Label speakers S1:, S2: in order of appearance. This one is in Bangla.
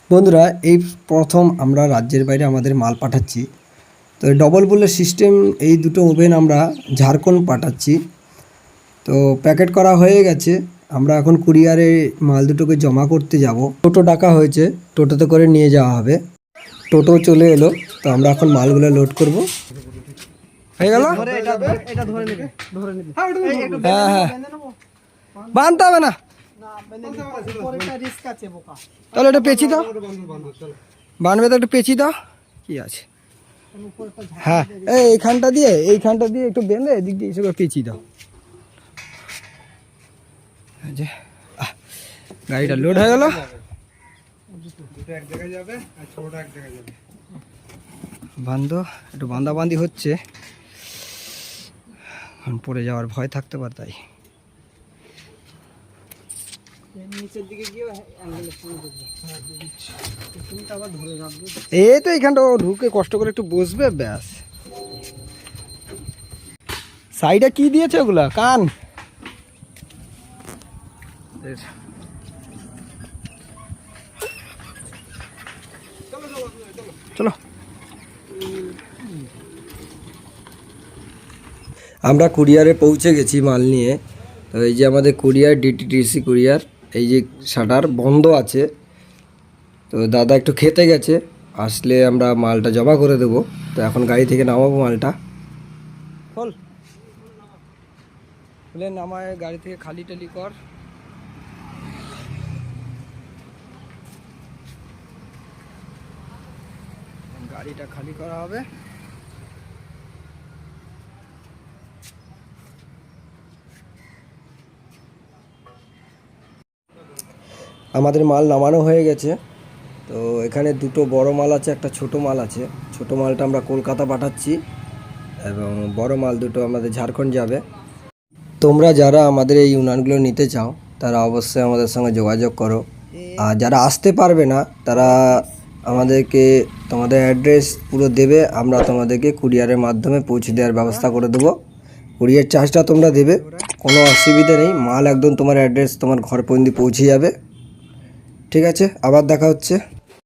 S1: বন্ধুরা, এই প্রথম আমরা রাজ্যের বাইরে আমাদের মাল পাঠাচ্ছি। তো ডবল বুলের সিস্টেম এই দুটো ওভেন আমরা ঝাড়খণ্ড পাঠাচ্ছি। তো প্যাকেট করা হয়ে গেছে। আমরা এখন কুরিয়ারে মাল দুটোকে জমা করতে যাব। টোটো ডাকা হয়েছে, টোটোতে করে নিয়ে যাওয়া হবে। টোটো চলে এলো, তো আমরা এখন মালগুলো লোড করব। হয়ে গেল? হ্যাঁ হ্যাঁ, বাঁধতে হবে না, তাহলে এটা পেঁচি দাও, বানবে তো একটু পেঁচি দাও, কি আছে। হ্যাঁ, এইখানটা দিয়ে একটু বেঁধে এদিক দিয়ে এসে পেঁচি দাও। যে গাড়িটা লোড হয়ে গেল। বান্ধো, একটু বাঁধাবান্ধি হচ্ছে, পড়ে যাওয়ার ভয় থাকতে পারে, তাই এই তো এইখানটা ঢুকে কষ্ট করে একটু বসবে, ব্যাস। সাইডে কি দিয়েছে ওগুলা? কান। চলো, আমরা কুরিয়ারে পৌঁছে গেছি মাল নিয়ে। তো এই যে আমাদের কুরিয়ার, ডিটিডিসি কুরিয়ার, এই যে শাটার বন্ধ আছে। তো দাদা একটু খেতে গেছে, আসলে আমরা মালটা জমা করে দেবো। তো এখন গাড়ি থেকে নামাবো মালটা। খোল, খুলে নামায় গাড়ি থেকে খালি টালি কর। গাড়িটা খালি করা হবে। আমাদের মাল নামানো হয়ে গেছে। তো এখানে দুটো বড় মাল আছে, একটা ছোট মাল আছে। ছোট মালটা আমরা কলকাতা পাঠাচ্ছি এবং বড় মাল দুটো আমাদের ঝাড়খণ্ড যাবে। তোমরা যারা আমাদের এই ইউনিয়নগুলো নিতে চাও তারা অবশ্যই আমাদের সঙ্গে যোগাযোগ করো। আর যারা আসতে পারবে না তারা আমাদেরকে তোমাদের অ্যাড্রেস পুরো দেবে, আমরা তোমাদেরকে কুরিয়ারের মাধ্যমে পৌঁছে দেওয়ার ব্যবস্থা করে দেবো। কুরিয়ার চার্জটা তোমরা দেবে, কোনো অসুবিধা নেই। মাল একদম তোমার অ্যাড্রেস, তোমার ঘর পর্যন্ত পৌঁছে যাবে। ঠিক আছে, আবার দেখা হচ্ছে।